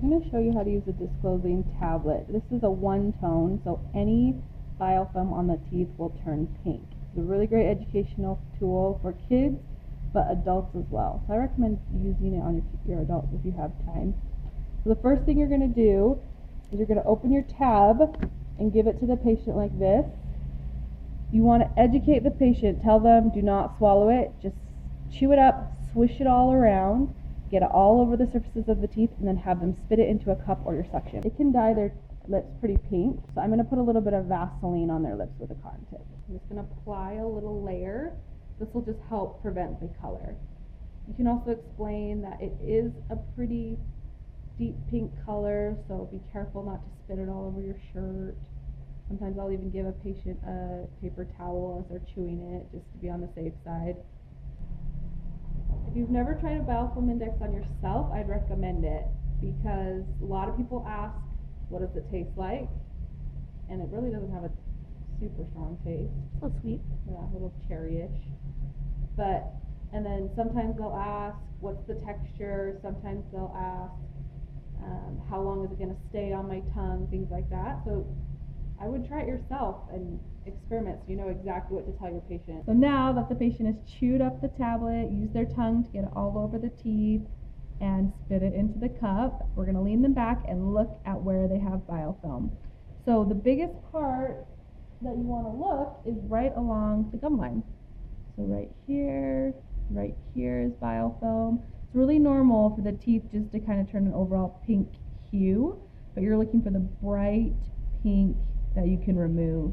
I'm going to show you how to use a Disclosing tablet. This is a one-tone, so any biofilm on the teeth will turn pink. It's a really great educational tool for kids, but adults as well. So I recommend using it on your adults if you have time. So the first thing you're going to do is you're going to open your tab and give it to the patient like this. You want to educate the patient. Tell them, do not swallow it. Just chew it up, swish it all around, get it all over the surfaces of the teeth, and then have them spit it into a cup or your suction. It can dye their lips pretty pink, so I'm going to put a little bit of Vaseline on their lips with a cotton tip. I'm just going to apply a little layer. This will just help prevent the color. You can also explain that it is a pretty deep pink color, so be careful not to spit it all over your shirt. Sometimes I'll even give a patient a paper towel as they're chewing it, just to be on the safe side. If you've never tried a biofilm index on yourself, I'd recommend it, because a lot of people ask, what does it taste like? And it really doesn't have a super strong taste. A little sweet. Yeah, a little cherry-ish. And then sometimes they'll ask, what's the texture? Sometimes they'll ask, how long is it going to stay on my tongue? Things like that. So I would try it yourself and experiment so you know exactly what to tell your patient. So now that the patient has chewed up the tablet, use their tongue to get it all over the teeth, and spit it into the cup, we're going to lean them back and look at where they have biofilm. So the biggest part that you want to look is right along the gum line. So right here is biofilm. It's really normal for the teeth just to kind of turn an overall pink hue, but you're looking for the bright pink that you can remove.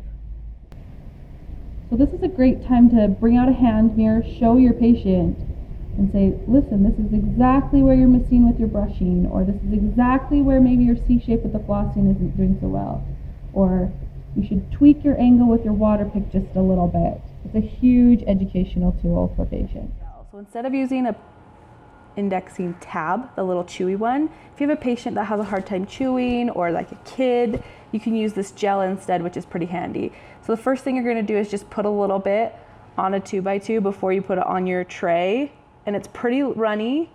So this is a great time to bring out a hand mirror, show your patient, and say, listen, this is exactly where you're missing with your brushing, or this is exactly where maybe your C-shape with the flossing isn't doing so well, or you should tweak your angle with your water pick just a little bit. It's a huge educational tool for patients. So instead of using a indexing tab, the little chewy one, if you have a patient that has a hard time chewing, or like a kid, you can use this gel instead, which is pretty handy. So the first thing you're going to do is just put a little bit on a 2x2 before you put it on your tray, and it's pretty runny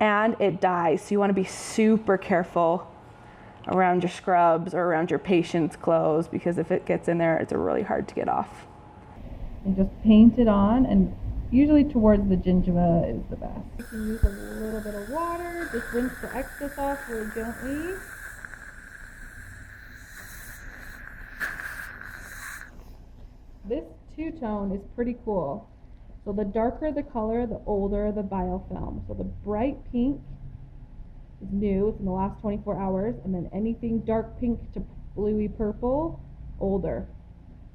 and it dyes, so you want to be super careful around your scrubs or around your patient's clothes, because if it gets in there, it's really hard to get off. And just paint it on, and usually towards the gingiva is the best. You can use a little bit of water, just rinse the excess off really gently. This two-tone is pretty cool. So the darker the color, the older the biofilm. So the bright pink is new, it's in the last 24 hours, and then anything dark pink to bluey purple, older.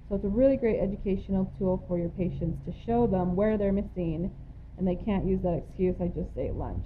So it's a really great educational tool for your patients to show them where they're missing, and they can't use that excuse, I just ate lunch.